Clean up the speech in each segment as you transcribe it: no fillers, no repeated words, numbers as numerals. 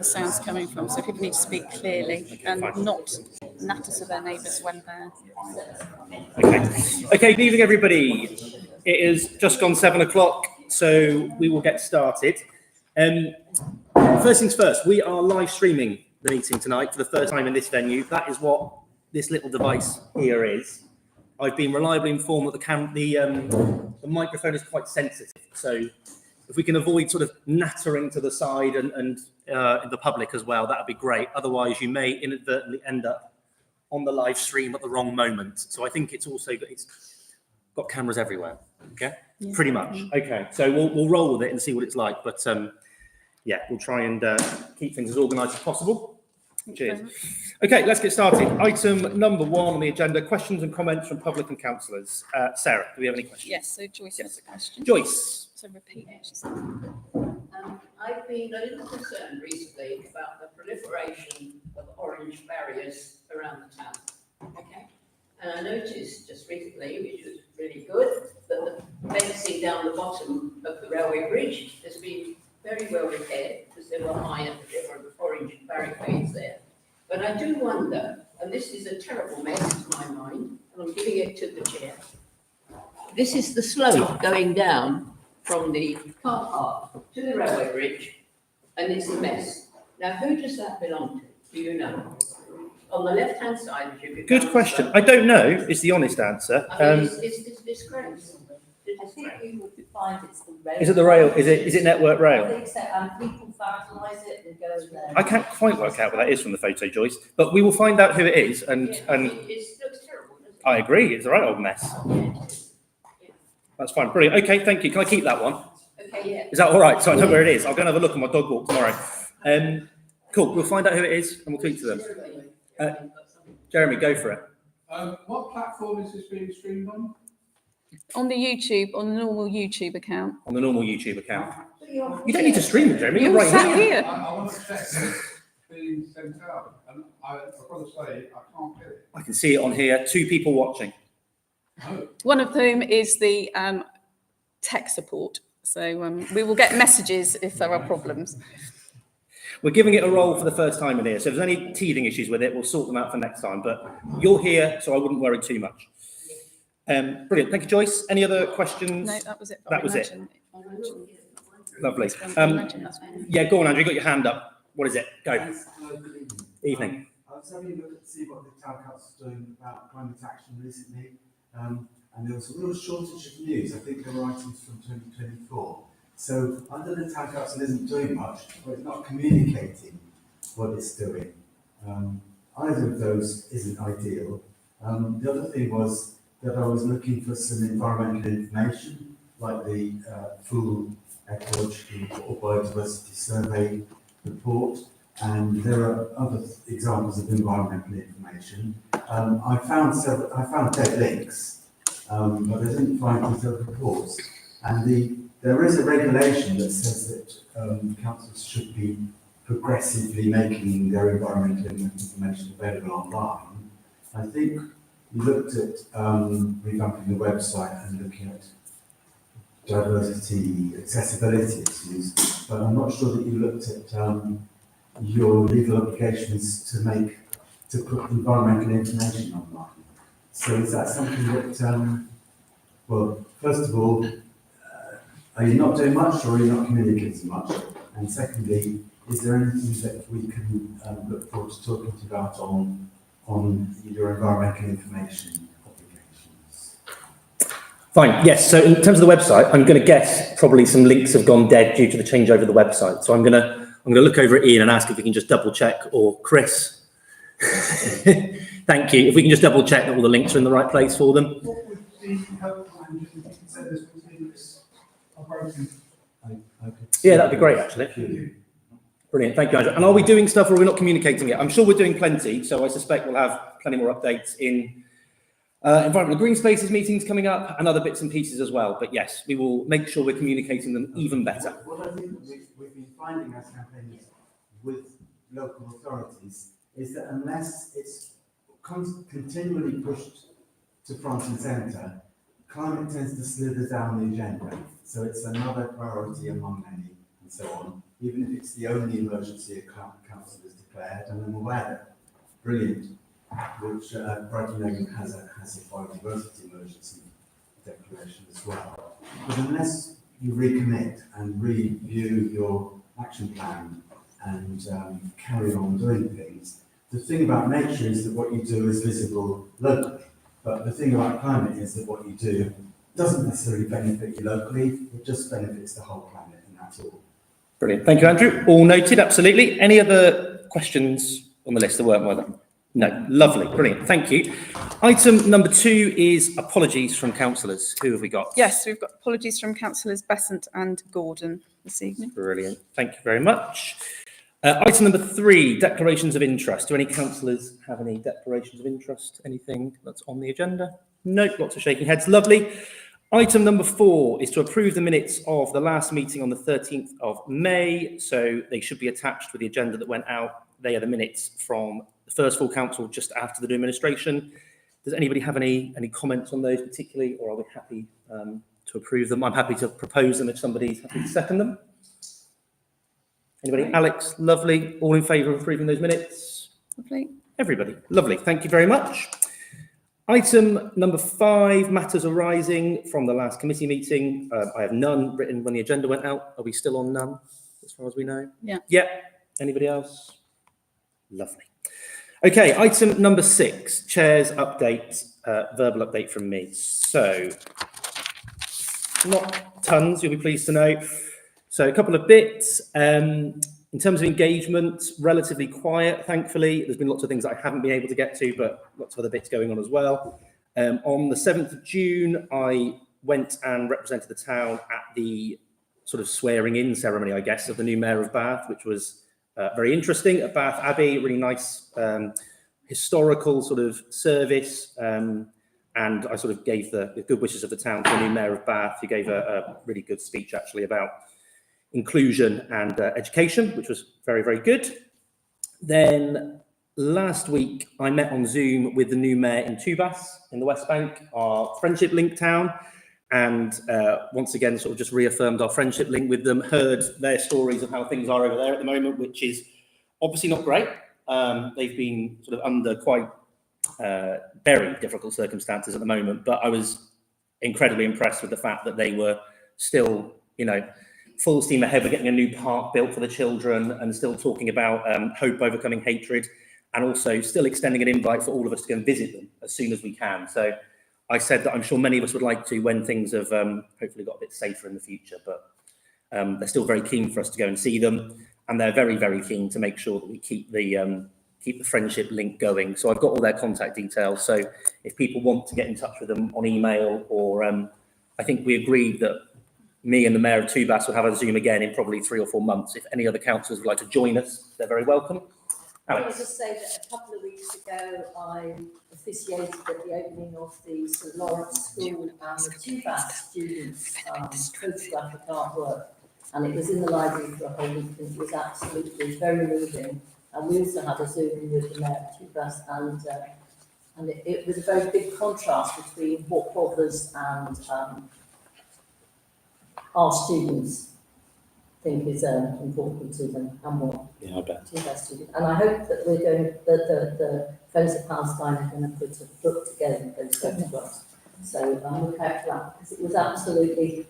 the sound's coming from, so people need to speak clearly and not natter to their neighbours when they're... Okay, good evening, everybody. It is just gone 7 o'clock, so we will get started. First things first, we are live streaming the meeting tonight for the first time in this venue. That is what this little device here is. I've been reliably informed that the microphone is quite sensitive, so if we can avoid sort of nattering to the side and in the public as well, that would be great. Otherwise, you may inadvertently end up on the live stream at the wrong moment. So I think it's got cameras everywhere. Okay, yeah. Pretty much. Okay, so we'll roll with it and see what it's like. But yeah, we'll try and keep things as organised as possible. Cheers. Okay, let's get started. Item number 1 on the agenda: questions and comments from public and councillors. Sarah, do we have any questions? Yes. So Joyce has a question. Joyce. So repeat what she said. I've been a little concerned recently about the proliferation of orange barriers around the town. Okay. And I noticed just recently, which was really good, that the fencing down the bottom of the railway bridge has been very well repaired because there were different orange barricades there. But I do wonder, and this is a terrible mess to my mind, and I'm giving it to the chair. This is the slope going down from the car park to the railway bridge, and it's a mess. Now, who does that belong to? Do you know? On the left-hand side, good question. I don't know. Is the honest answer? I mean, it's disgrace. I think you would find it's the rail. Is it the rail? Is it Network Rail? I think so. People vandalise it and go there. I can't quite work out what that is from the photo, Joyce, but we will find out who it is. And it looks terrible, doesn't it? I agree. It's a right old mess. That's fine. Brilliant. Okay, thank you. Can I keep that one? Okay, yeah. Is that all right? So I know where it is. I'll go and have a look on my dog walk tomorrow. Cool. We'll find out who it is and we'll speak to them. Jeremy, go for it. What platform is this being streamed on? On the YouTube, on the normal YouTube account. On the normal YouTube account. You don't need to stream it, Jeremy. You're You're right sat here. here. I want to check it's being sent out, and I've got to say, I can't get it. I can see it on here. 2 people watching. No. One of whom is the tech support. So we will get messages if there are problems. We're giving it a roll for the first time in here. So if there's any teething issues with it, we'll sort them out for next time. But you're here, so I wouldn't worry too much. Brilliant. Thank you, Joyce. Any other questions? No, that was it. That was it. Lovely. Imagine that's Yeah, go on, Andrew. You got your hand up. What is it? Go. Evening. I was having a look to see what the town council is doing about climate action recently, and there was a real shortage of news. I think there were items from 2024. So under the town council isn't doing much, but it's not communicating what it's doing. Either of those isn't ideal. The other thing was that I was looking for some environmental information, like the full ecological or biodiversity survey report, and there are other examples of environmental information. I found dead links, but I didn't find detailed reports. And there is a regulation that says that councils should be progressively making their environmental information available online. I think we looked at revamping the website and looking at diversity, accessibility issues, but I'm not sure that you looked at your legal obligations to put environmental information online. So is that something that, well, first of all, are you not doing much or are you not communicating much? And secondly, is there anything that we can look forward to talking to you about on your environmental information obligations? Fine. Yes. So in terms of the website, I'm going to guess probably some links have gone dead due to the changeover of the website. So I'm going to look over at Ian and ask if we can just double check, or Chris. Thank you. If we can just double check that all the links are in the right place for them. What would be helpful, and if you can say this links are broken? Yeah, that'd be great, actually. Brilliant. Thank you, Andrew. And are we doing stuff or are we not communicating it? I'm sure we're doing plenty. So I suspect we'll have plenty more updates in environmental green spaces meetings coming up and other bits and pieces as well. But yes, we will make sure we're communicating them even better. What I think we've been finding as campaigners with local authorities is that unless it's continually pushed to front and centre, climate tends to slither down the agenda. So it's another priority among many and so on, even if it's the only emergency a council has declared, and I'm aware. Brilliant. Which Brighton Lane has a biodiversity emergency declaration as well. But unless you recommit and review your action plan and carry on doing things, the thing about nature is that what you do is visible locally. But the thing about climate is that what you do doesn't necessarily benefit you locally, it just benefits the whole planet, and that's all. Brilliant. Thank you, Andrew. All noted, absolutely. Any other questions on the list that weren't well? No. Lovely. Brilliant. Thank you. Item number 2 is apologies from councillors. Who have we got? Yes, we've got apologies from councillors Besant and Gordon this evening. Brilliant. Thank you very much. Item number 3, declarations of interest. Do any councillors have any declarations of interest? Anything that's on the agenda? No, lots of shaking heads. Lovely. Item number 4 is to approve the minutes of the last meeting on the 13th of May. So they should be attached with the agenda that went out. They are the minutes from the first full council just after the new administration. Does anybody have any comments on those particularly, or are we happy to approve them? I'm happy to propose them if somebody's happy to second them. Anybody? Alex, lovely. All in favour of approving those minutes? Lovely. Everybody, lovely. Thank you very much. Item number 5, matters arising from the last committee meeting. I have none written when the agenda went out. Are we still on none, as far as we know? Yeah. Yeah. Anybody else? Lovely. Okay, item number 6, chair's update, verbal update from me. So, not tons, you'll be pleased to know. So a couple of bits. In terms of engagement, relatively quiet, thankfully. There's been lots of things that I haven't been able to get to, but lots of other bits going on as well. On the 7th of June, I went and represented the town at the sort of swearing in ceremony, I guess, of the new mayor of Bath, which was very interesting at Bath Abbey, really nice historical sort of service. And I sort of gave the good wishes of the town to the new mayor of Bath, who gave a really good speech actually about inclusion and education, which was very, very good. Then last week, I met on Zoom with the new mayor in Tubas in the West Bank, our friendship link town. And once again, sort of just reaffirmed our friendship link with them, heard their stories of how things are over there at the moment, which is obviously not great. They've been sort of under quite very difficult circumstances at the moment, but I was incredibly impressed with the fact that they were still, you know, full steam ahead with getting a new park built for the children and still talking about hope overcoming hatred, and also still extending an invite for all of us to go and visit them as soon as we can. So I said that I'm sure many of us would like to when things have hopefully got a bit safer in the future, but they're still very keen for us to go and see them. And they're very, very keen to make sure that we keep the friendship link going. So I've got all their contact details. So if people want to get in touch with them on email, or I think we agreed that me and the mayor of Tubas will have a Zoom again in probably 3 or 4 months. If any other councillors would like to join us, they're very welcome. I Alex. want to just say that a couple of weeks ago, I officiated at the opening of the St Lawrence School and the Tubas students' photographic artwork. And it was in the library for a whole week, and it was absolutely very moving. And we also had a Zoom with the mayor of Tubas, and it was a very big contrast between what bothers and our students think is important to them, and what Yeah, I bet. Tubas students. And I hope that we're going, that the Friends of Palestine are going to put a book together with those photographs. So look out for that, because it was absolutely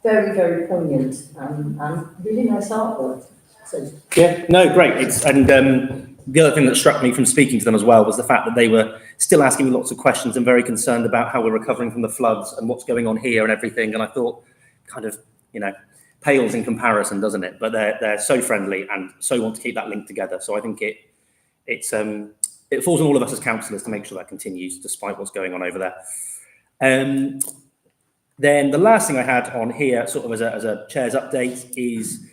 very, very poignant and really nice artwork. So Yeah, no, great. The other thing that struck me from speaking to them as well was the fact that they were still asking me lots of questions and very concerned about how we're recovering from the floods and what's going on here and everything. And I thought, kind of, you know, pales in comparison, doesn't it? But they're so friendly and so want to keep that link together. So I think it falls on all of us as councillors to make sure that continues despite what's going on over there. Then the last thing I had on here, sort of as a chair's update, is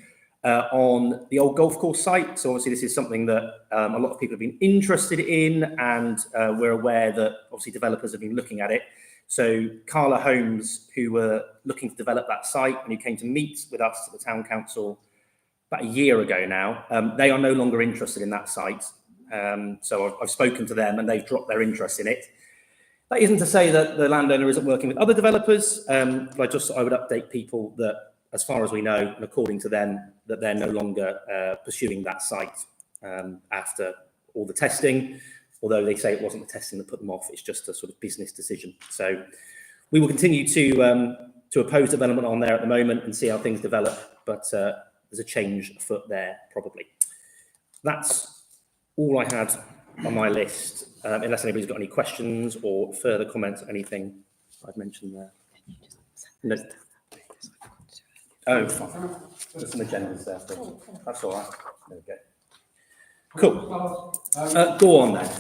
on the old golf course site. So obviously this is something that a lot of people have been interested in, and we're aware that obviously developers have been looking at it. So Carla Holmes, who were looking to develop that site and who came to meet with us at the town council about a year ago now, they are no longer interested in that site. So I've spoken to them and they've dropped their interest in it. That isn't to say that the landowner isn't working with other developers, but I would update people that as far as we know, and according to them, that they're no longer pursuing that site after all the testing, although they say it wasn't the testing that put them off, it's just a sort of business decision. So we will continue to oppose development on there at the moment and see how things develop, but there's a change afoot there probably. That's all I had on my list, unless anybody's got any questions or further comments, anything I've mentioned there. No. Oh, fine. There's some agendas there. That's all right. There we go. Cool. Go on then.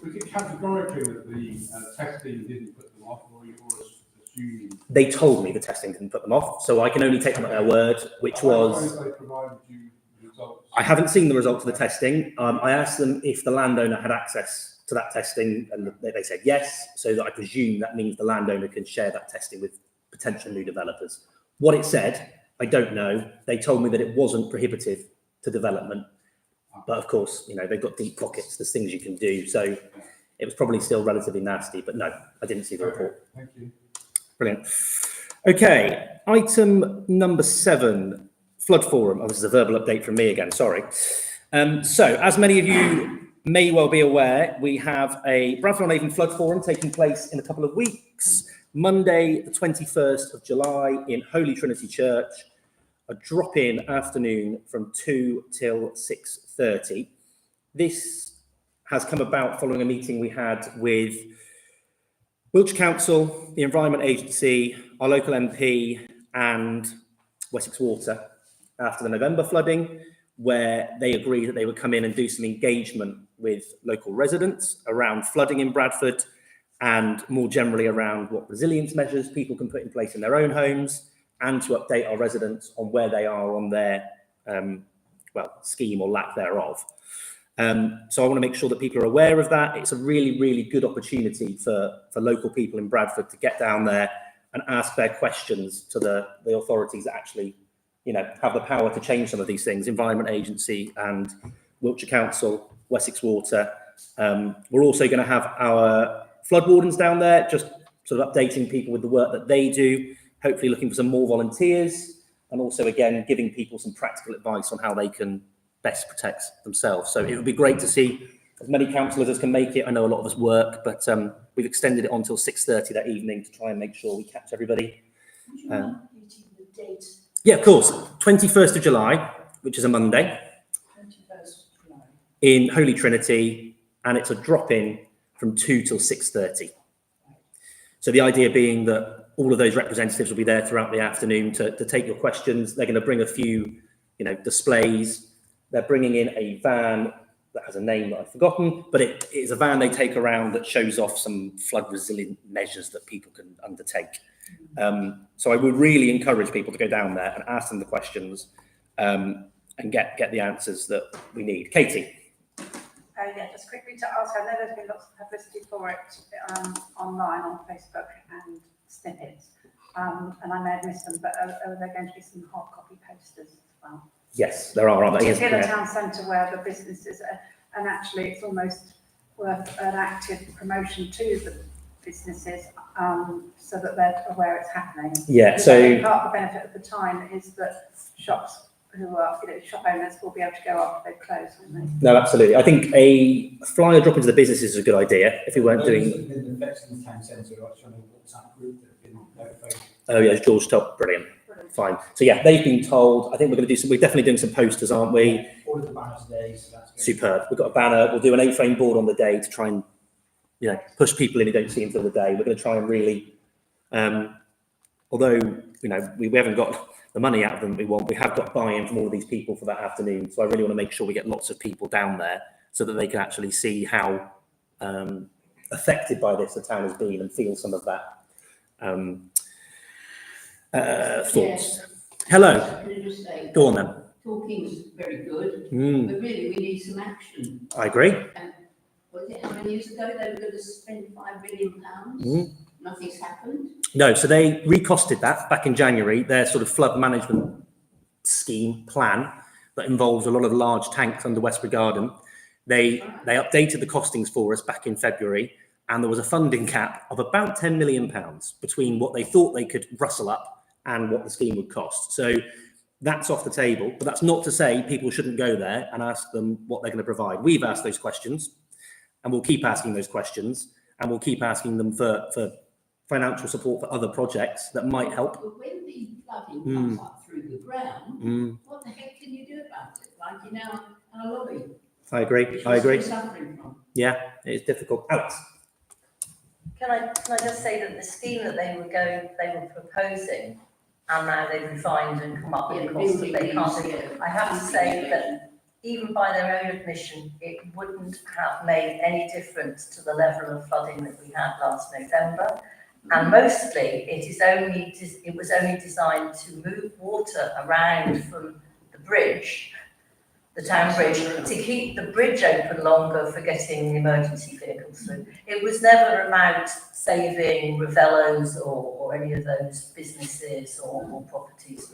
Was it categorically that the testing didn't put them off, or you were assuming? They told me the testing didn't put them off, so I can only take them at their word, which was... They provided you results. I haven't seen the results of the testing. I asked them if the landowner had access to that testing, and they said yes, so that I presume that means the landowner can share that testing with potential new developers. What it said, I don't know. They told me that it wasn't prohibitive to development, but of course, you know, they've got deep pockets. There's things you can do, so it was probably still relatively nasty, but no, I didn't see the report. Thank you. Brilliant. Okay, item number 7, flood forum. Oh, this is a verbal update from me again, sorry. So, as many of you may well be aware, we have a Bradford-on-Avon flood forum taking place in a couple of weeks. Monday, the 21st of July in Holy Trinity Church, a drop-in afternoon from 2 till 6:30. This has come about following a meeting we had with Wiltshire Council, the Environment Agency, our local MP and Wessex Water after the November flooding, where they agreed that they would come in and do some engagement with local residents around flooding in Bradford and more generally around what resilience measures people can put in place in their own homes, and to update our residents on where they are on their scheme or lack thereof. So I want to make sure that people are aware of that. It's a really, really good opportunity for local people in Bradford to get down there and ask their questions to the authorities that actually, you know, have the power to change some of these things. Environment Agency and Wiltshire Council, Wessex Water. We're also going to have our flood wardens down there, just sort of updating people with the work that they do, hopefully looking for some more volunteers, and also, again, giving people some practical advice on how they can best protect themselves. So it would be great to see as many councillors as can make it. I know a lot of us work, but we've extended it on till 6:30 that evening to try and make sure we catch everybody. Would you mind repeating the date? Yeah, of course. 21st of July, which is a Monday, 21st of July. in Holy Trinity, and it's a drop-in from 2 till 6:30. So the idea being that all of those representatives will be there throughout the afternoon to take your questions. They're going to bring a few, you know, displays. They're bringing in a van that has a name that I've forgotten, but it is a van they take around that shows off some flood resilient measures that people can undertake. So I would really encourage people to go down there and ask them the questions and get the answers that we need. Katie. Yeah, just quickly to ask, I know there's been lots of publicity for it online on Facebook and snippets, and I may have missed them, but are there going to be some hard copy posters as well? Yes, there are, aren't there? Particularly in the town centre where the businesses are, and actually it's almost worth an active promotion to the businesses so that they're aware it's happening. Yeah, Because so I think part of the benefit of the time is that shops who are, you know, shop owners will be able to go after they close, won't they? no, absolutely. I think a flyer drop into the businesses is a good idea. If we weren't doing, Those that have been affected in the town centre are actually on a WhatsApp group that have been notified. oh yeah, George Top, brilliant, fine. So yeah, they've been told. I think we're going to do some. We're definitely doing some posters, aren't we? All of the banners today, so that's good. Superb. We've got a banner. We'll do an A-frame board on the day to try and, you know, push people in who don't see until the day. We're going to try and really, although, you know, we haven't got the money out of them we want, we have got buy-in from all of these people for that afternoon. So I really want to make sure we get lots of people down there so that they can actually see how affected by this the town has been and feel some of that thoughts. Yes. Hello. Can I just say, Go on then. talking's very good, Mm, but really we need some action. I agree. Was it how many years ago they were going to spend £5 billion? Mm. Nothing's happened. No, so they recosted that back in January, their sort of flood management scheme plan that involves a lot of large tanks under Westbury Garden. They updated the costings for us back in February, and there was a funding cap of about £10 million between what they thought they could rustle up and what the scheme would cost. So that's off the table, but that's not to say people shouldn't go there and ask them what they're going to provide. We've asked those questions, and we'll keep asking those questions, and we'll keep asking them for financial support for other projects that might help. But when the flooding comes up through the ground, what the heck can you do about it? Like in our lobby. I agree. Which I agree. we're suffering from. Yeah, it's difficult. Alex. Can I just say that the scheme that they were proposing, and now they've refined and come up with a cost that they can't do. I have to say that even by their own admission, it wouldn't have made any difference to the level of flooding that we had last November. And mostly it was only designed to move water around from the bridge, the town bridge, to keep the bridge open longer for getting emergency vehicles through. It was never about saving Ravellos or any of those businesses or properties.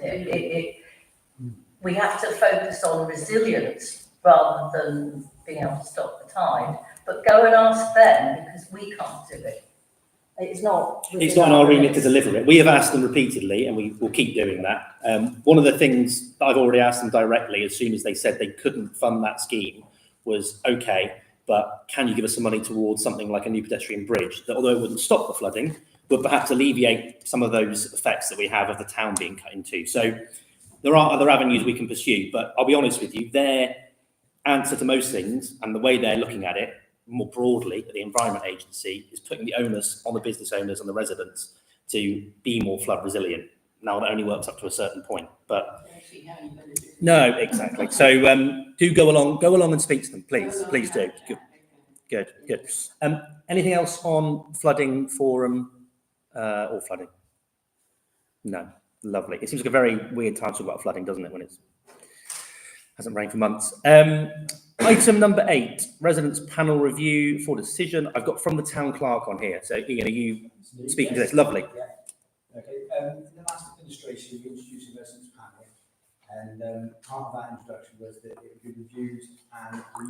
We have to focus on resilience rather than being able to stop the tide. But go and ask them, because we can't do it. It's not It's not in our remit to deliver it. We have asked them repeatedly, and we will keep doing that. One of the things that I've already asked them directly, as soon as they said they couldn't fund that scheme, was okay, but can you give us some money towards something like a new pedestrian bridge that, although it wouldn't stop the flooding, would perhaps alleviate some of those effects that we have of the town being cut into. So there are other avenues we can pursue, but I'll be honest with you, their answer to most things and the way they're looking at it more broadly at the Environment Agency is putting the onus on the business owners and the residents to be more flood resilient. Now, that only works up to a certain point, but no, exactly. So do go along and speak to them, please do. Good. Anything else on flooding forum or flooding? No, lovely. It seems like a very weird time to talk about flooding, doesn't it, when it hasn't rained for months. Item number 8, residents panel review for decision. I've got from the town clerk on here. So Ian, are you speaking to this? Lovely. Yeah. Okay. In the last administration, we introduced a residents panel, and part of that introduction was that it would be reviewed and a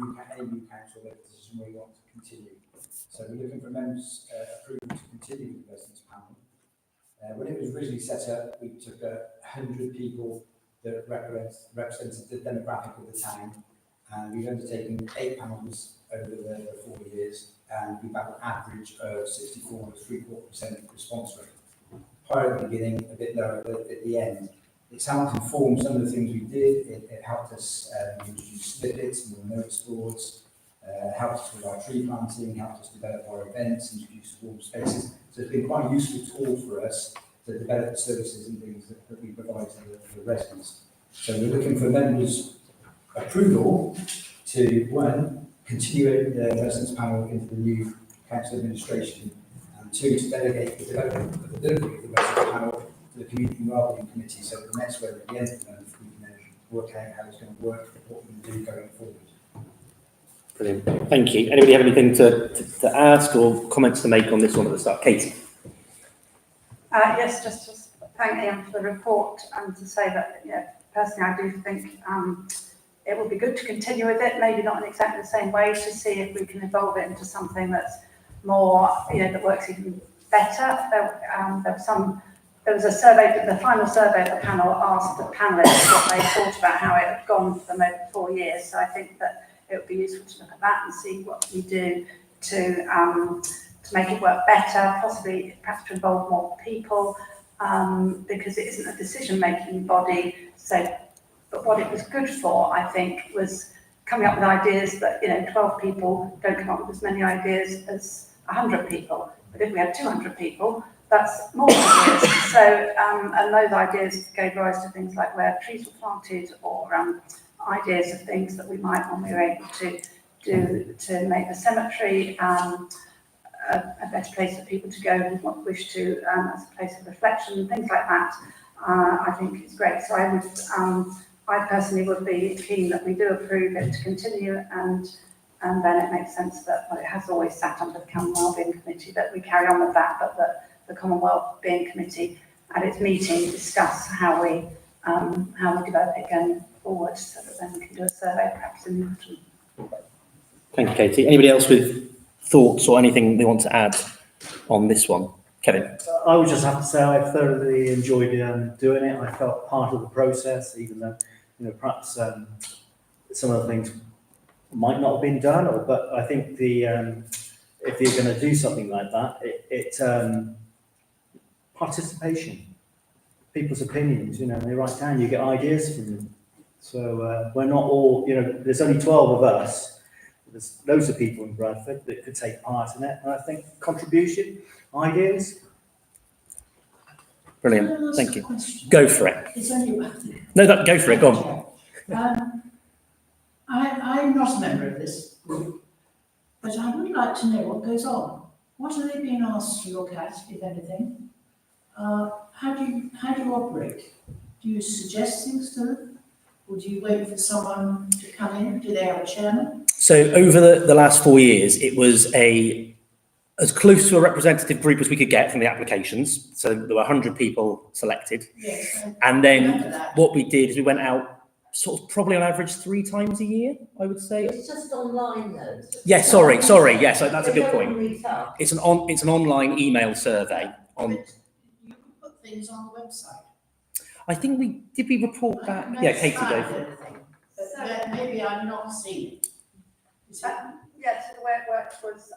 new council make a decision where we want to continue. So we're looking for members' approval to continue the residents panel. When it was originally set up, we took 100 people that represented the demographic of the town. And we've undertaken 8 panels over the 4 years, and we've had an average of 64.75% response rate. Higher at the beginning, a bit lower at the end. It's helped inform some of the things we did. It helped us introduce snippets, more notice boards, helped us with our tree planting, helped us develop our events, introduce warm spaces. So it's been quite a useful tool for us to develop the services and things that we provide to the residents. So we're looking for members' approval to, 1, continue the residents panel into the new council administration, and 2, to delegate the development of the delivery of the residents panel to the community wellbeing committee. So the next one at the end of the month, we can work out how it's going to work, what we can do going forward. Brilliant. Thank you. Anybody have anything to ask or comments to make on this one at the start? Katie. Yes, just to thank Ian for the report and to say that, personally, I do think it would be good to continue with it, maybe not in exactly the same way, to see if we can evolve it into something that's more, that works even better. There was a survey, the final survey of the panel asked the panelists what they thought about how it had gone for them over 4 years. So I think that it would be useful to look at that and see what we do to make it work better, possibly perhaps to involve more people, because it isn't a decision-making body. But what it was good for, I think, was coming up with ideas that, 12 people don't come up with as many ideas as 100 people. But if we had 200 people, that's more ideas. So, and those ideas gave rise to things like where trees were planted, or ideas of things that we might, when we were able to do to make the cemetery a better place for people to go who wish to, as a place of reflection, things like that. I think it's great. So I personally would be keen that we do approve it to continue, and then it makes sense that, it has always sat under the Common Wellbeing Committee, that we carry on with that, but that the Common Wellbeing Committee at its meeting discuss how we develop it going forward, so that then we can do a survey perhaps in the autumn. Thank you, Katie. Anybody else with thoughts or anything they want to add on this one? Kevin. I would just have to say I thoroughly enjoyed doing it. I felt part of the process, even though, perhaps some of the things might not have been done. But I think if you're going to do something like that, participation, people's opinions. They write down. You get ideas from them. So we're not all. There's only 12 of us. There's loads of people in Bradford that could take part in it, and I think contribution, ideas. Brilliant, thank you. Go for it. It's only Go for it. Go on. I'm not a member of this group, but I would like to know what goes on. What are they being asked to look at, if anything? How do you operate? Do you suggest things to them? Or do you wait for someone to come in? Do they have a chairman? So over the last 4 years, it was as close to a representative group as we could get from the applications. So there were 100 people selected. Yes. And then what we did is we went out sort of probably on average 3 times a year, I would say. It's just online though. Yes, sorry. Yes, that's a good They don't point. meet up. It's an online email survey on. You can put things on the website. I think did we report back? Yeah, Katie, go for it. But maybe I'm not seeing it. Yeah, so the way it worked was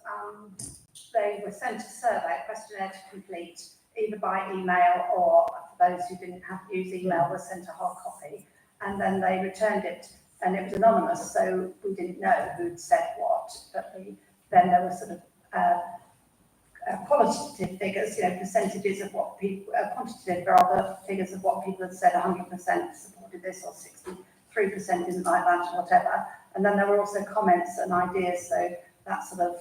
they were sent a survey, a questionnaire to complete, either by email or for those who didn't use email were sent a hard copy, and then they returned it, and it was anonymous, so we didn't know who'd said what, but then there were sort of qualitative figures, percentages of what people, quantitative rather, figures of what people had said, 100% supported this or 63% didn't like that or whatever. And then there were also comments and ideas, so that sort of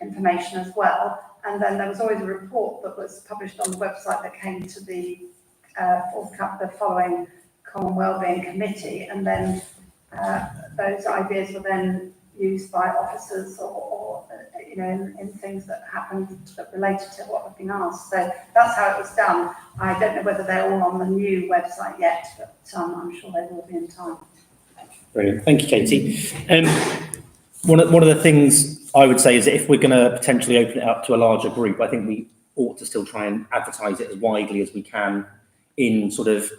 information as well. And then there was always a report that was published on the website that came to the following Common Wellbeing Committee, and then those ideas were then used by officers or in things that happened that related to what had been asked. So that's how it was done. I don't know whether they're all on the new website yet, but I'm sure they will be in time. Brilliant. Thank you, Katie. One of the things I would say is that if we're going to potentially open it up to a larger group, I think we ought to still try and advertise it as widely as we can in sort of,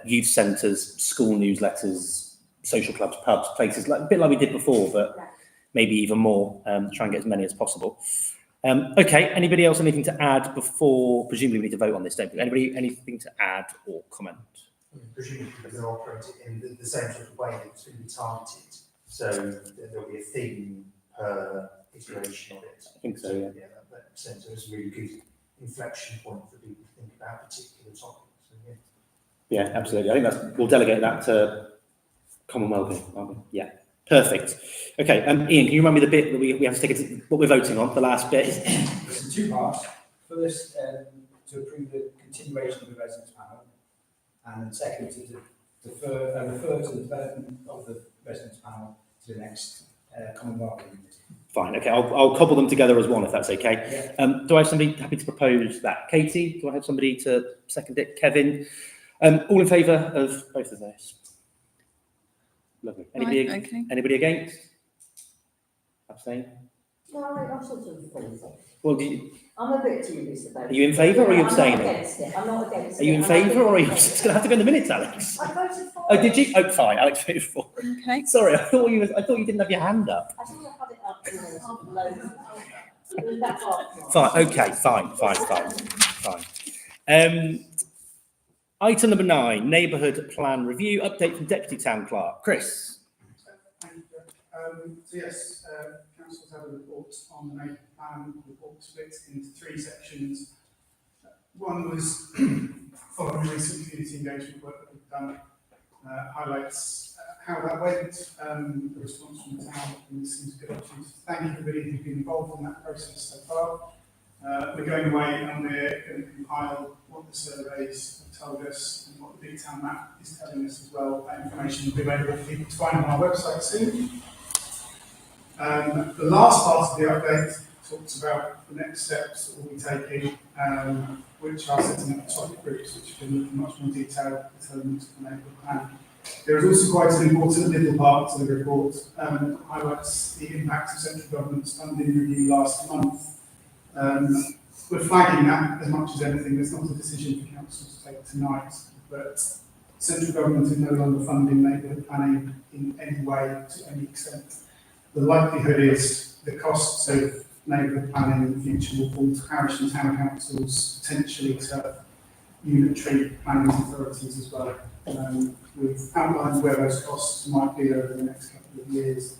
youth centres, school newsletters, social clubs, pubs, places, a bit like we did before, but maybe even more, try and get as many as possible. Okay, anybody else anything to add before, presumably we need to vote on this, don't we? Anybody anything to add or comment? Presumably they're operating in the same sort of way that it's going to be targeted. So there'll be a theme per iteration of it. I think so, yeah. Yeah, that centre is a really good inflection point for people to think about particular topics. So, yeah. Yeah, absolutely. I think we'll delegate that to Common Wellbeing, aren't we? Yeah, perfect. Okay, Ian, can you remind me the bit that we have to take it, what we're voting on, the last bit? It's in 2 parts. First, to approve the continuation of the residents panel, and then second, to refer to the development of the residents panel to the next Common Wellbeing meeting. Fine, okay, I'll cobble them together as one if that's okay. Yeah. Do I have somebody happy to propose that? Katie, do I have somebody to second it? Kevin? All in favour of both of those? Lovely. Anybody, Right, okay. Anybody against? Abstain? No, I'm sort of for it. Well, I'm a bit dubious about it. are you in favour or are you I'm abstaining? not against it. I'm not against it. Are you in I'm favour or are you not just going to have to go in the minutes, Alex? I voted for Oh, it. did you? Oh, fine. Alex voted for. Okay. Sorry, I thought you didn't have your hand up. I think I had it up in loads. It was that hard. Fine. Okay. Fine. Item number 9: neighbourhood plan review update from Deputy Town Clerk Chris. Thank you. So yes, council's had a report on the neighbourhood plan. The report split into 3 sections. One was following recent community engagement work that we've done, highlights how that went, the response from the town, and this seems a good opportunity to thank everybody who's been involved in that process so far. We're going away and we're going to compile what the surveys have told us and what the Big Town Map is telling us as well. That information will be available for people to find on our website soon. The last part of the update talks about the next steps that we'll be taking, which are setting up topic groups, which can look in much more detail at elements of the neighbourhood plan. There is also quite an important little part to the report that highlights the impact of central government's funding review last month, we're flagging that as much as anything. It's not a decision for council to take tonight, but central government is no longer funding neighbourhood planning in any way to any extent. The likelihood is the costs of neighbourhood planning in the future will fall to parish and town councils, potentially to unitary planning authorities as well. We've outlined where those costs might be over the next couple of years.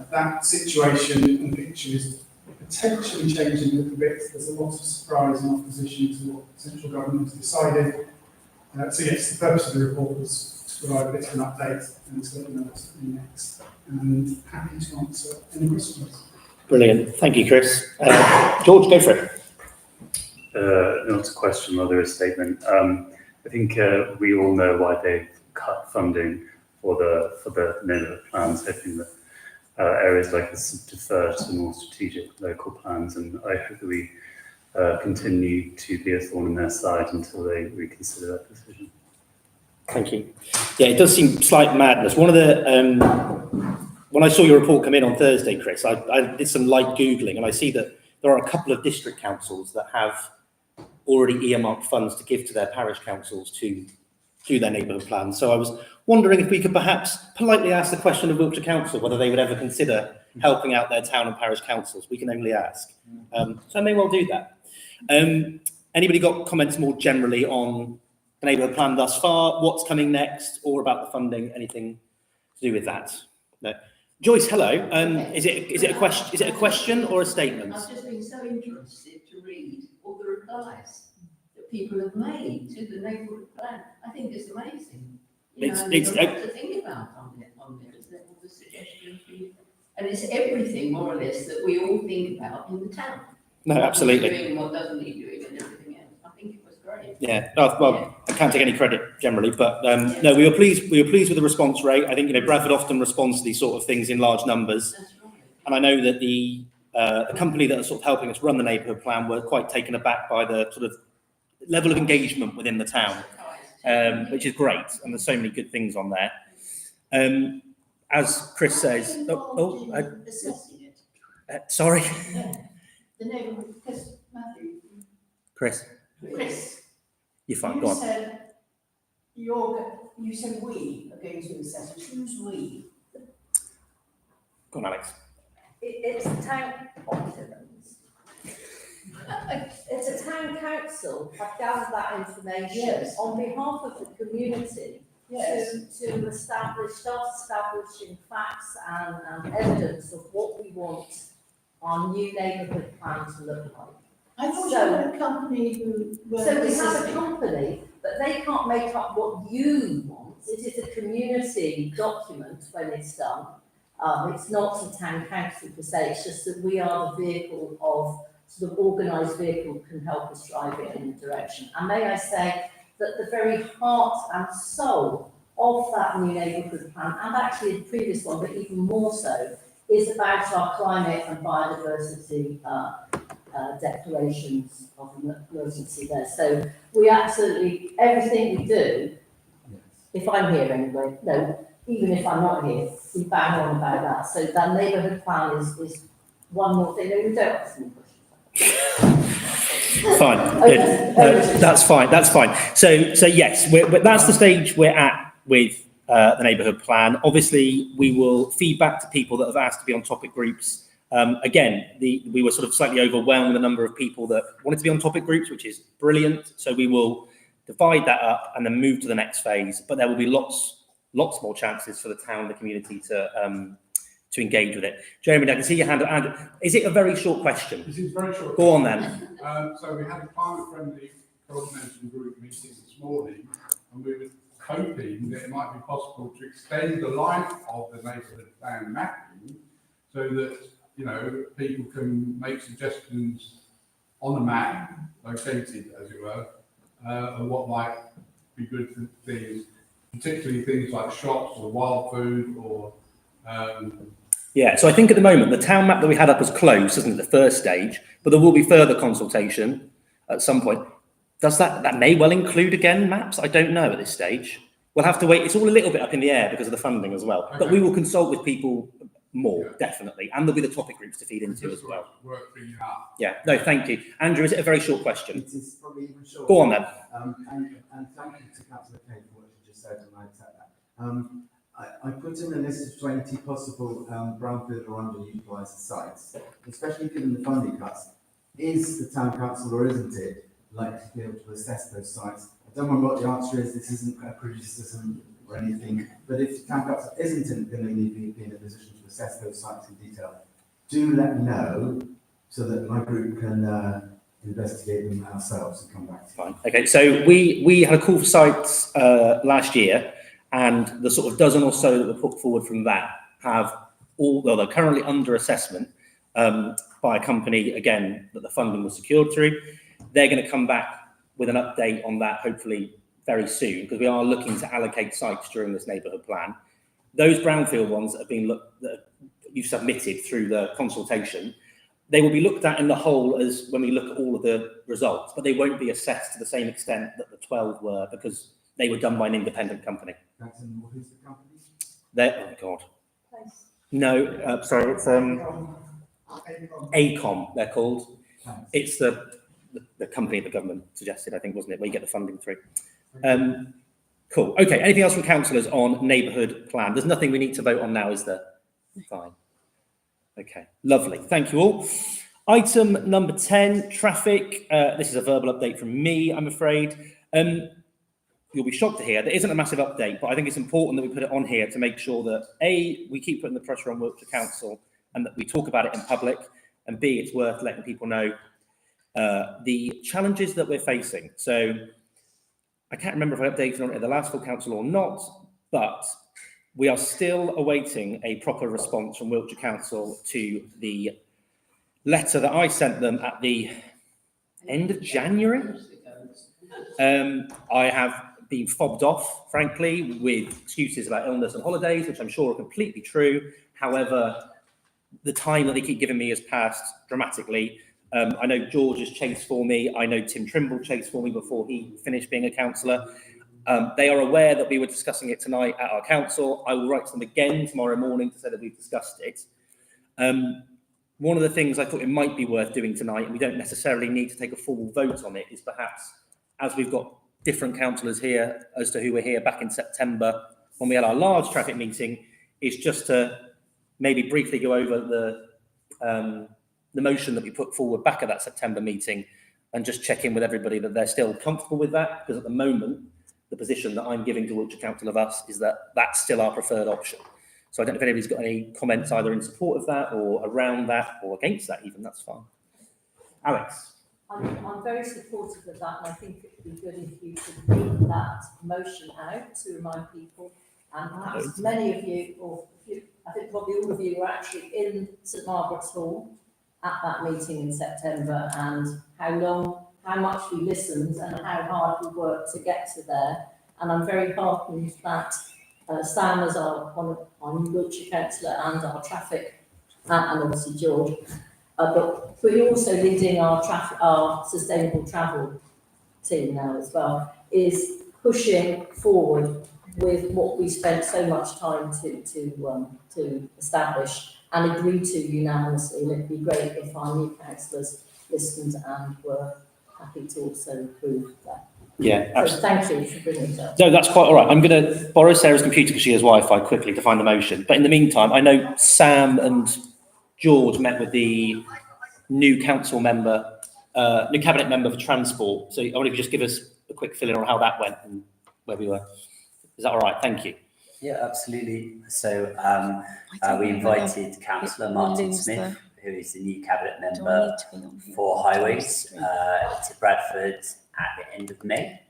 That situation and picture is potentially changing a little bit. There's a lot of surprise and opposition to what central government has decided. So yes, the purpose of the report was to provide a bit of an update and to let you know what's happening next. And happy to answer any questions. Brilliant. Thank you, Chris. George, go for it. Not a question, rather a statement. I think we all know why they've cut funding for the neighbourhood plans, hoping that areas like this defer to more strategic local plans, and I hope that we continue to be a thorn in their side until they reconsider that decision. Thank you. Yeah, it does seem slight madness. One of the when I saw your report come in on Thursday, Chris, I did some light Googling, and I see that there are a couple of district councils that have already earmarked funds to give to their parish councils to do their neighbourhood plans. So I was wondering if we could perhaps politely ask the question of Wiltshire Council whether they would ever consider helping out their town and parish councils. We can only ask. So I may well do that. Anybody got comments more generally on the neighbourhood plan thus far, what's coming next, or about the funding, anything to do with that? No. Joyce, hello. Is it a question or a statement? I've just been so interested to read all the replies that people have made to the neighbourhood plan. I think it's amazing. There's a lot to think about on there, isn't it? All the suggestions, and it's everything more or less that we all think about in the town. No, absolutely. What needs doing, what doesn't need doing, and everything else. I think it was great. Yeah. Well, I can't take any credit generally, but no, we were pleased. We were pleased with the response rate. I think Bradford often responds to these sort of things in large numbers, That's right. and I know that the company that are sort of helping us run the neighbourhood plan were quite taken aback by the sort of level of engagement within the town, which is great, and there's so many good things on there. As Chris says, Assessing it. sorry, The neighbourhood, because Matthew, Chris, you're fine. Go you on. said you said we are going to assess it. Who's we? Go on, Alex. It's a town, it's a town council have gathered that information Yes. on behalf of the community to start establishing facts and evidence of what we want our new neighbourhood plan to look like. I thought So- you were a company who were So we have a assisting. company, but they can't make up what you want. It is a community document when it's done. It's not a town council per se, it's just that we are the vehicle of, sort of organised vehicle can help us drive it in the direction. And may I say that the very heart and soul of that new neighbourhood plan, and actually the previous one, but even more so, is about our climate and biodiversity declarations of emergency there. So we absolutely, everything we do, if I'm here anyway, no, even if I'm not here, we bang on about that. So that neighbourhood plan is one more thing. No, we don't ask any questions. Fine. Good. That's fine. That's fine. So yes, that's the stage we're at with the neighbourhood plan. Obviously, we will feed back to people that have asked to be on topic groups. Again, we were sort of slightly overwhelmed with the number of people that wanted to be on topic groups, which is brilliant. So we will divide that up and then move to the next phase. But there will be lots more chances for the town and the community to engage with it. Jeremy, I can see your hand up. Is it a very short question? This is very short. Go on then. So we had a climate-friendly coordination group meeting this morning, and we were hoping that it might be possible to extend the life of the neighbourhood plan mapping so that, you know, people can make suggestions on the map, located as it were, of what might be good for things, particularly things like shops or wild food or Yeah, so I think at the moment, the town map that we had up was close, isn't it, the first stage, but there will be further consultation at some point. Does that may well include again maps? I don't know at this stage. We'll have to wait. It's all a little bit up in the air because of the funding as well. Okay. But we will consult with people more, definitely. And there'll be the topic groups to feed into as well. Work bringing up. Yeah, no, thank you. Andrew, is it a very short question? It is probably even shorter. Go on then. And thank you to Councillor Kane for what you just said, and I accept that. I put in a list of 20 possible brownfield or underutilised sites, especially given the funding cuts. Is the town council, or isn't it, likely to be able to assess those sites? I don't know what the answer is. This isn't a criticism or anything, but if the town council isn't going to be in a position to assess those sites in detail, do let me know so that my group can investigate them ourselves and come back to you. Fine. Okay, so we had a call for sites last year, and the sort of dozen or so that were put forward from that have all, well, they're currently under assessment by a company, again, that the funding was secured through. They're going to come back with an update on that, hopefully very soon, because we are looking to allocate sites during this neighbourhood plan. Those brownfield ones that have been that you've submitted through the consultation, they will be looked at in the whole as when we look at all of the results, but they won't be assessed to the same extent that the 12 were, because they were done by an independent company. That's in, who's the company? Oh God. No, sorry, it's ACOM, they're called. Thanks. It's the company the government suggested, I think, wasn't it, where you get the funding through. Cool. Okay, anything else from councillors on neighbourhood plan? There's nothing we need to vote on now, is there? Fine. Okay, lovely. Thank you all. Item number 10, traffic. This is a verbal update from me, I'm afraid. You'll be shocked to hear there isn't a massive update, but I think it's important that we put it on here to make sure that A, we keep putting the pressure on Wiltshire Council and that we talk about it in public, and B, it's worth letting people know the challenges that we're facing. So I can't remember if I updated on it at the last full council or not, but we are still awaiting a proper response from Wiltshire Council to the letter that I sent them at the end of January. I have been fobbed off, frankly, with excuses about illness and holidays, which I'm sure are completely true. However, the time that they keep giving me has passed dramatically. I know George has chased for me. I know Tim Trimble chased for me before he finished being a councillor. They are aware that we were discussing it tonight at our council. I will write to them again tomorrow morning to say that we've discussed it. One of the things I thought it might be worth doing tonight, and we don't necessarily need to take a formal vote on it, is perhaps, as we've got different councillors here as to who were here back in September when we had our large traffic meeting, is just to maybe briefly go over the motion that we put forward back at that September meeting and just check in with everybody that they're still comfortable with that, because at the moment, the position that I'm giving to Wiltshire Council of us is that that's still our preferred option. So I don't know if anybody's got any comments either in support of that or around that or against that even, that's fine. Alex. I'm very supportive of that, and I think it would be good if you could read that motion out to remind people. And perhaps many of you, or few, I think probably all of you, were actually in St Margaret's Hall at that meeting in September, and how much we listened and how hard we worked to get to there. And I'm very heartened that Sam, as our Wiltshire councillor and our traffic, and obviously George, but we're also leading our sustainable travel team now as well, is pushing forward with what we spent so much time to establish and agree to unanimously. And it'd be great if our new councillors listened and were happy to also approve that. Yeah, so thank you for bringing it up. No, that's quite all right. I'm going to borrow Sarah's computer because she has Wi-Fi quickly to find the motion. But in the meantime, I know Sam and George met with the new council member, new cabinet member for transport. So I wonder if you just give us a quick fill-in on how that went and where we were. Is that all right? Thank you. Yeah, absolutely. So we invited Councillor Martin Smith, who is the new cabinet member for highways, to Bradford at the end of May,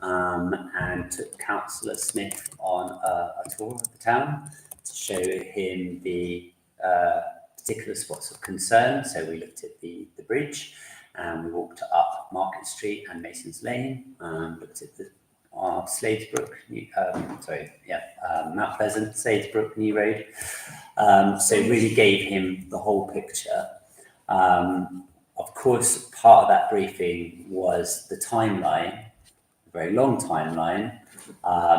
and took Councillor Smith on a tour of the town to show him the particular spots of concern. So we looked at the bridge, and we walked up Market Street and Mason's Lane, looked at the Sladesbrook, Mount Pleasant, Sladesbrook, New Road. So really gave him the whole picture. Of course, part of that briefing was the timeline, a very long timeline,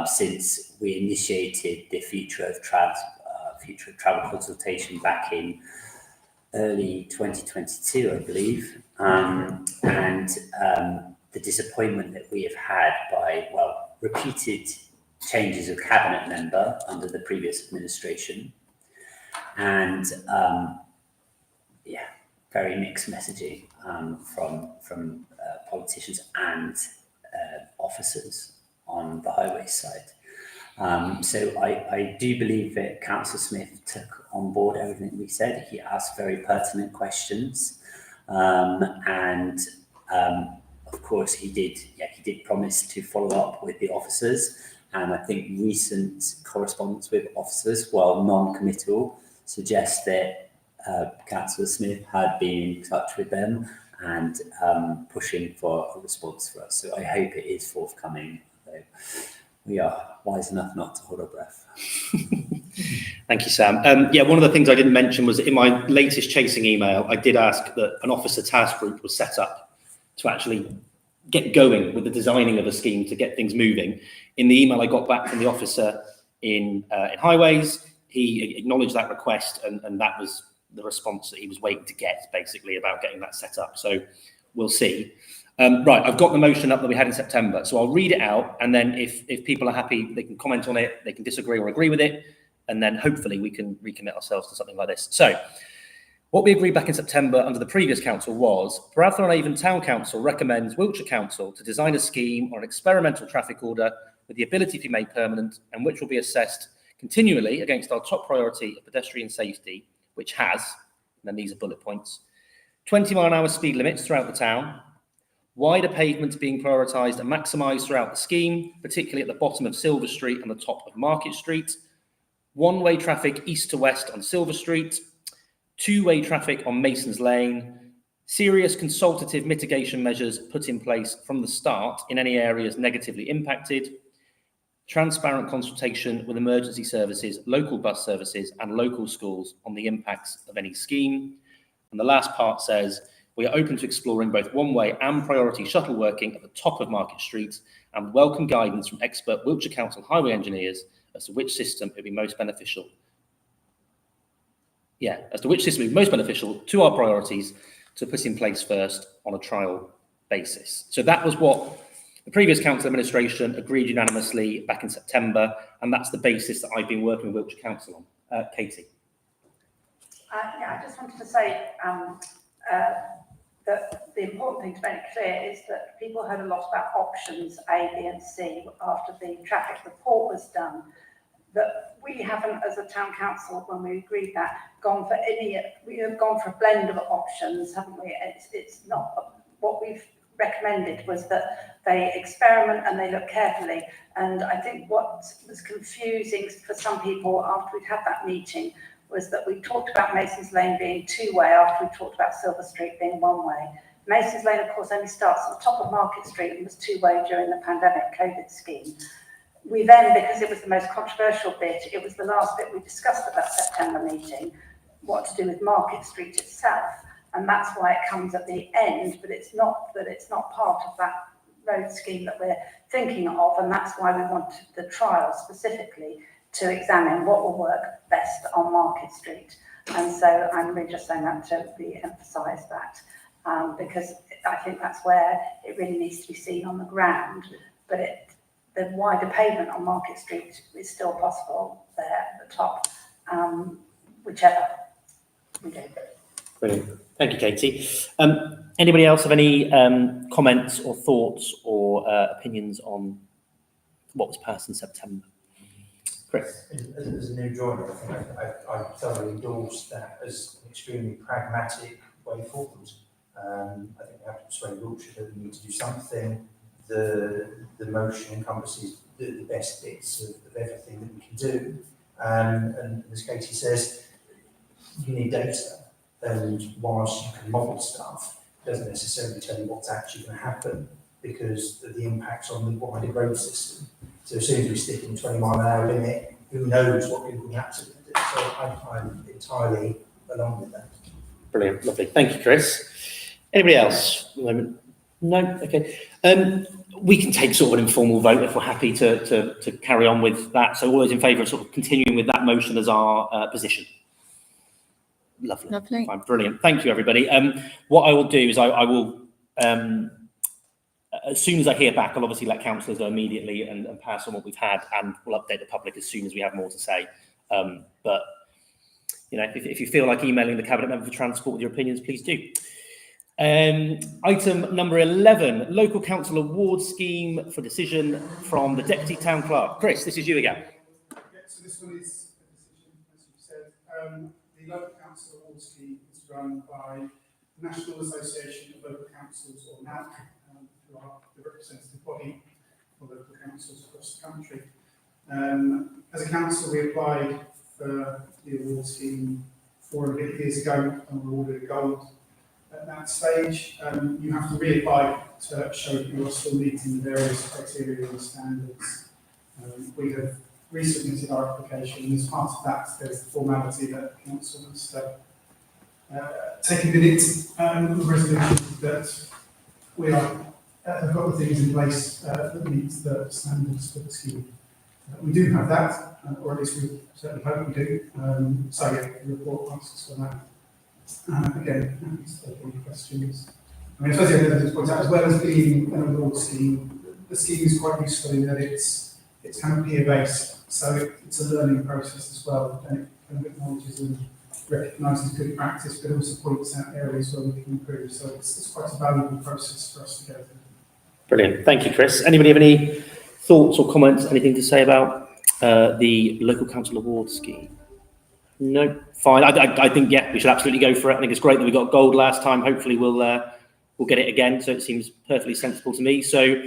since we initiated the Future of future travel consultation back in early 2022, I believe, and the disappointment that we have had by, well, repeated changes of cabinet member under the previous administration, and very mixed messaging from politicians and officers on the highway side. So I do believe that Councillor Smith took on board everything we said. He asked very pertinent questions, and of course he did promise to follow up with the officers. And I think recent correspondence with officers, while non-committal, suggests that Councillor Smith had been in touch with them and pushing for a response for us. So I hope it is forthcoming. So we are wise enough not to hold our breath. Thank you, Sam. One of the things I didn't mention was in my latest chasing email, I did ask that an officer task group was set up to actually get going with the designing of a scheme to get things moving. In the email I got back from the officer in Highways, he acknowledged that request, and that was the response that he was waiting to get, basically, about getting that set up. So we'll see. Right, I've got the motion up that we had in September, so I'll read it out, and then if people are happy, they can comment on it, they can disagree or agree with it, and then hopefully we can recommit ourselves to something like this. So, what we agreed back in September under the previous council was Bradford on Avon Town Council recommends Wiltshire Council to design a scheme or an experimental traffic order with the ability to be made permanent, and which will be assessed continually against our top priority of pedestrian safety, which has, and then these are bullet points, 20-mile-an-hour speed limits throughout the town, wider pavements being prioritised and maximised throughout the scheme, particularly at the bottom of Silver Street and the top of Market Street, one-way traffic east to west on Silver Street, two-way traffic on Masons Lane, serious consultative mitigation measures put in place from the start in any areas negatively impacted, transparent consultation with emergency services, local bus services and local schools on the impacts of any scheme. And the last part says, we are open to exploring both one-way and priority shuttle working at the top of Market Street and welcome guidance from expert Wiltshire Council highway engineers as to which system would be most beneficial. As to which system would be most beneficial to our priorities to put in place first on a trial basis. So that was what the previous council administration agreed unanimously back in September, and that's the basis that I've been working with Wiltshire Council on. Katie. I just wanted to say that the important thing to make clear is that people heard a lot about options A, B and C after the traffic report was done. That we haven't, as a town council, when we agreed that, gone for any, we have gone for a blend of options, haven't we? It's not, what we've recommended was that they experiment and they look carefully. And I think what was confusing for some people after we'd had that meeting was that we talked about Masons Lane being two-way after we talked about Silver Street being one-way. Masons Lane, of course, only starts at the top of Market Street and was two-way during the pandemic COVID scheme. We then, because it was the most controversial bit, it was the last bit we discussed at that September meeting, what to do with Market Street itself. And that's why it comes at the end, but it's not that it's not part of that road scheme that we're thinking of. And that's why we wanted the trial specifically to examine what will work best on Market Street. And so I'm really just saying that to re-emphasise that, because I think that's where it really needs to be seen on the ground. But the wider pavement on Market Street is still possible there at the top, whichever we do. Brilliant. Thank you, Katie. Anybody else have any comments or thoughts or opinions on what was passed in September? Chris. As a new joiner, I thoroughly endorse that as an extremely pragmatic way forward. I think we have to persuade Wiltshire that we need to do something. The motion encompasses the best bits of everything that we can do. And as Katie says, you need data. And whilst you can model stuff, it doesn't necessarily tell you what's actually going to happen because of the impacts on the wider road system. So as soon as we stick in 20-mile-an-hour limit, who knows what Google Maps are going to do? So I'm entirely along with that. Brilliant, lovely. Thank you, Chris. Anybody else? No? Okay. We can take sort of an informal vote if we're happy to carry on with that. So all those in favour of sort of continuing with that motion as our position? Lovely. Lovely. Fine, brilliant. Thank you, everybody. What I will do is I will, as soon as I hear back, I'll obviously let councillors know immediately and pass on what we've had, and we'll update the public as soon as we have more to say. But, you know, if you feel like emailing the Cabinet Member for Transport with your opinions, please do. Item number 11, Local Council Award Scheme for decision from the Deputy Town Clerk. Chris, this is you again. Yeah, so this one is a decision, as you said. The Local Council Award Scheme is run by the National Association of Local Councils, or NALC, who are the representative body for local councils across the country. As a council, we applied for the award scheme 4.5 years ago and were awarded gold. At that stage, you have to reapply to show that you are still meeting the various criteria and standards. We have resubmitted our application, and as part of that, there's the formality that council must take a minute of resolution that we are have got the things in place that meet the standards for the scheme. We do have that, or at least we certainly hope we do. So yeah, the report asks for that. Again, happy to take any questions. I mean, I suppose the other thing to point out, as well as being an award scheme, the scheme is quite useful in that it's kind of peer-based, so it's a learning process as well, and it kind of acknowledges and recognises good practice, but also points out areas where we can improve. So it's quite a valuable process for us to go through. Brilliant. Thank you, Chris. Anybody have any thoughts or comments, anything to say about the Local Council Award Scheme? No? Fine. I think, yeah, we should absolutely go for it. I think it's great that we got gold last time. Hopefully we'll get it again. So it seems perfectly sensible to me. So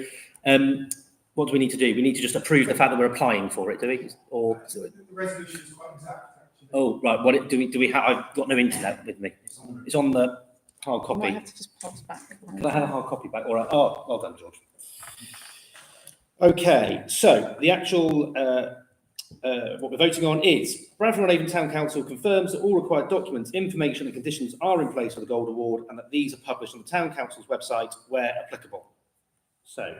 what do we need to do? We need to just approve the fact that we're applying for it, do we? Or the resolution is quite exact, actually. oh, right. What do we have? I've got no internet with me. It's on the hard copy. Might have to just pass back. Can I have a hard copy back? All right. Oh, well done, George. Okay, so the actual what we're voting on is Bradford and Avon Town Council confirms that all required documents, information and conditions are in place for the Gold Award and that these are published on the Town Council's website where applicable. So,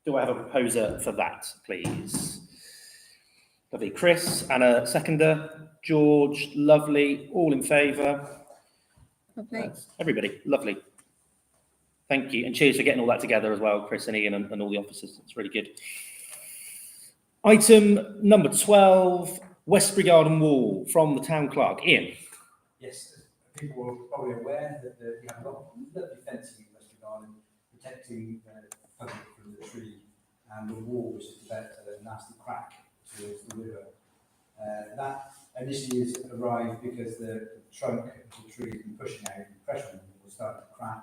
do I have a proposer for that, please? Lovely. Chris, Anna, seconder. George, lovely. All in favour? Lovely. Everybody, lovely. Thank you. And cheers for getting all that together as well, Chris and Ian and all the officers. It's really good. Item number 12, Westbury Garden Wall from the Town Clerk. Ian. Yes, people are probably aware that we have a lot of lovely fencing in Westbury Garden, protecting the public from the tree and the wall, which has developed a nasty crack towards the river. That initially has arrived because the trunk of the tree has been pushing out, and pressure on the wall started to crack,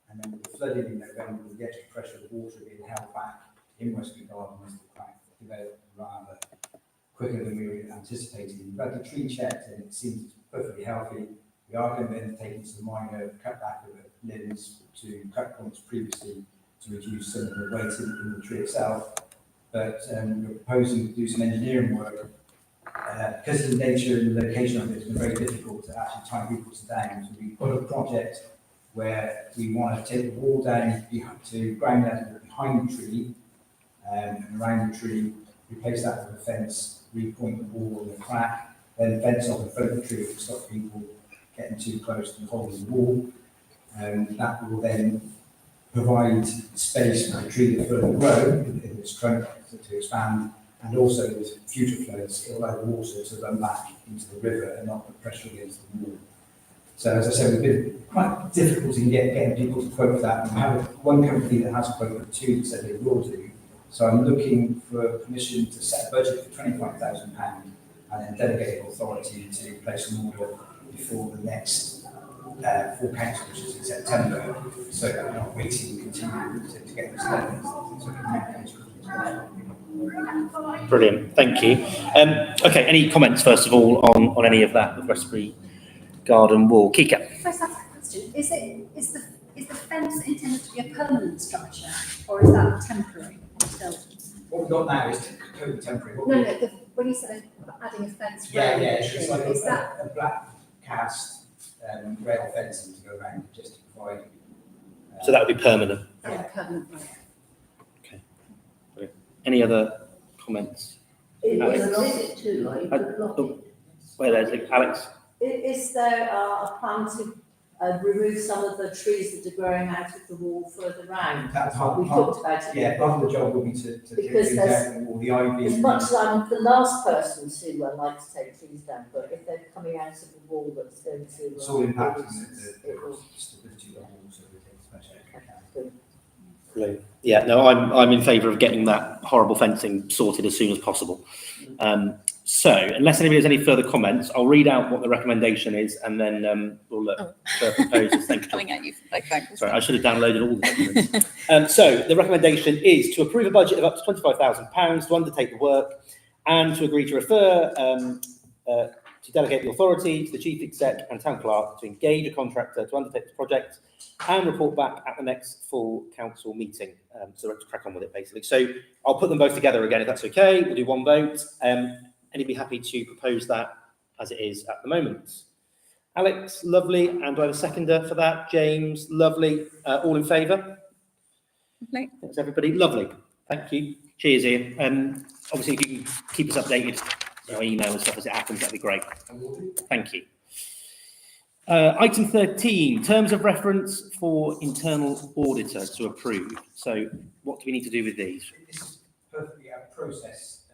and then with the flooding in November, with the extra pressure of the water being held back in Westbury Garden, the crack developed rather quicker than we were anticipating. We've had the tree checked and it seems perfectly healthy. We are going to be undertaking some minor cutback of limbs to cut points previously to reduce some of the weight in the tree itself. But we're proposing to do some engineering work. Because of the nature and the location of it, it's been very difficult to actually tie people down. So we've got a project where we want to take the wall down to ground level behind the tree and around the tree, replace that with a fence, repoint the wall and the crack, then fence off in front of the tree to stop people getting too close to the hole in the wall. That will then provide space for the tree to further grow in its trunk to expand, and also with future floods, it will allow the water to run back into the river and not put pressure against the wall. So as I said, we've been quite difficult in getting people to quote for that. We have one company that has quoted, two that said they will do. So I'm looking for permission to set a budget for £25,000 and then delegate authority to place an order before the next full council, which is in September, so that we're not waiting and continuing to get this done. Brilliant, thank you. Okay, any comments first of all on any of that with Westbury Garden Wall? Kika. First, I have a question. Is the fence intended to be a permanent structure, or is that temporary? What we've got now is totally temporary. When you said adding a fence, It's like a black cast rail fencing to go around just to provide So that would be permanent. Yeah, permanent. Any other comments? It Alex? was Is it too late? You could lock it. Where there's Alex? Is there a plan to remove some of the trees that are growing out of the wall further round? That's We talked about it. Yeah, part of the job will be to get Because things there's- out of the wall, the ivy. As much as I'm the last person to like to take trees down, but if they're coming out of the wall that's going to. It's all impacting it will. the stability of the wall, so we take as much out as we can. Brilliant. Yeah, no, I'm in favour of getting that horrible fencing sorted as soon as possible. So, unless anybody has any further comments, I'll read out what the recommendation is, and then we'll look for proposals. Thank you. Coming at you from both angles. Sorry, I should have downloaded all the documents. So, the recommendation is to approve a budget of up to £25,000 to undertake the work, and to agree to refer to delegate the authority to the chief exec and town clerk to engage a contractor to undertake the project and report back at the next full council meeting. So let's crack on with it, basically. So I'll put them both together again, if that's okay. We'll do one vote. Anybody happy to propose that as it is at the moment? Alex, lovely. And do I have a seconder for that? James, lovely. All in favour? Lovely. Thanks, everybody. Lovely. Thank you. Cheers, Ian. Obviously, if you can keep us updated, email and stuff as it happens, that'd be great. Thank you. Item 13, terms of reference for internal auditor to approve. So what do we need to do with these? This is perfectly our process,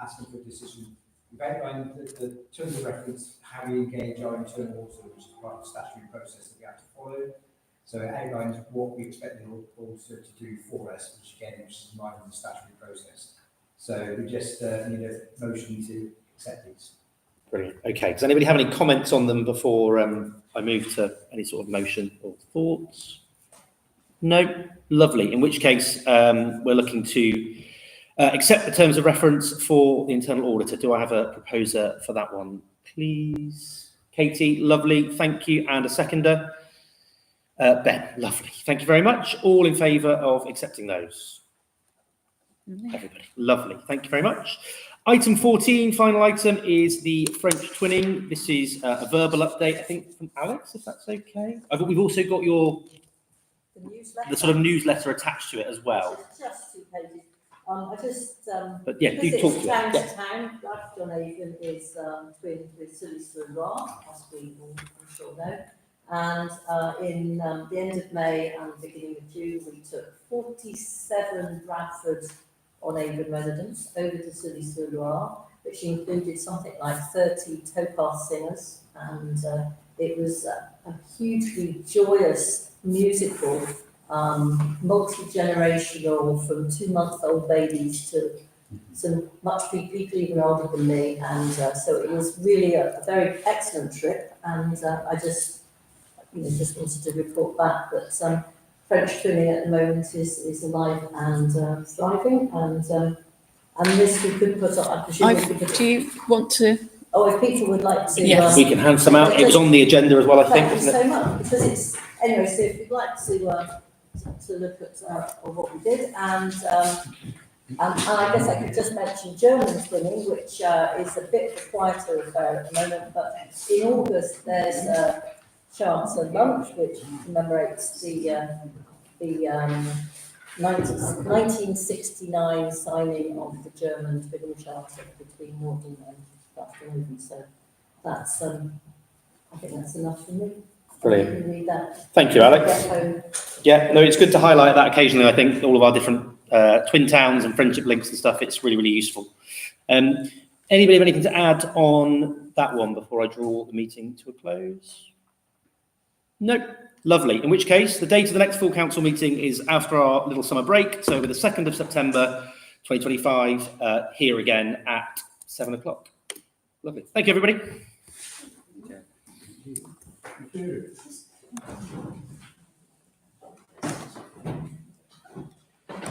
asking for a decision. We've outlined the terms of reference, how we engage our internal auditor, which is part of the statutory process that we have to follow. So it outlines what we expect the auditor to do for us, which again, is in line with the statutory process. So we just need a motion to accept these. Brilliant. Okay. Does anybody have any comments on them before I move to any sort of motion or thoughts? No? Lovely. In which case, we're looking to accept the terms of reference for the internal auditor. Do I have a proposer for that one, please? Katie, lovely. Thank you. And a seconder? Ben, lovely. Thank you very much. All in favour of accepting those? Everybody, lovely. Thank you very much. Item 14, final item, is the French twinning. This is a verbal update, I think, from Alex, if that's okay. We've also got the sort of newsletter attached to it as well. Just 2 pages. I just, But yeah, do talk to it. town Yeah. to town, Bradford-on-Avon is twinned with Silly-Sir-Loire, as we all I'm sure know. And in the end of May and beginning of June, we took 47 Bradford-on-Avon residents over to Silly-Sir-Loire, which included something like 30 towpath singers, and it was a hugely joyous musical, multi-generational, from 2-month-old babies to some much people even older than me, and so it was really a very excellent trip, and I just wanted to report back that French twinning at the moment is alive and thriving, and this we could put up, I presume. Do you want to? Oh, if people would like to. Yes. We can hand some out. It was on the agenda as well, I think, Thank you wasn't it? so much, because it's, anyway, so if you'd like to look at what we did, and I guess I could just mention German twinning, which is a bit of a quieter affair at the moment, but in August there's Chancellor Lunch, which commemorates the 1969 signing of the German twinning charter between Morden and Bradford-on-Avon. So that's, I think that's enough for me. Brilliant. You can read that. Thank you, Alex. Get home. Yeah, no, it's good to highlight that occasionally. I think all of our different twin towns and friendship links and stuff, it's really, really useful. Anybody have anything to add on that one before I draw the meeting to a close? No. Lovely. In which case, the date of the next full council meeting is after our little summer break. So with the 2nd of September, 2025, here again at 7 o'clock. Lovely. Thank you, everybody. Thank you.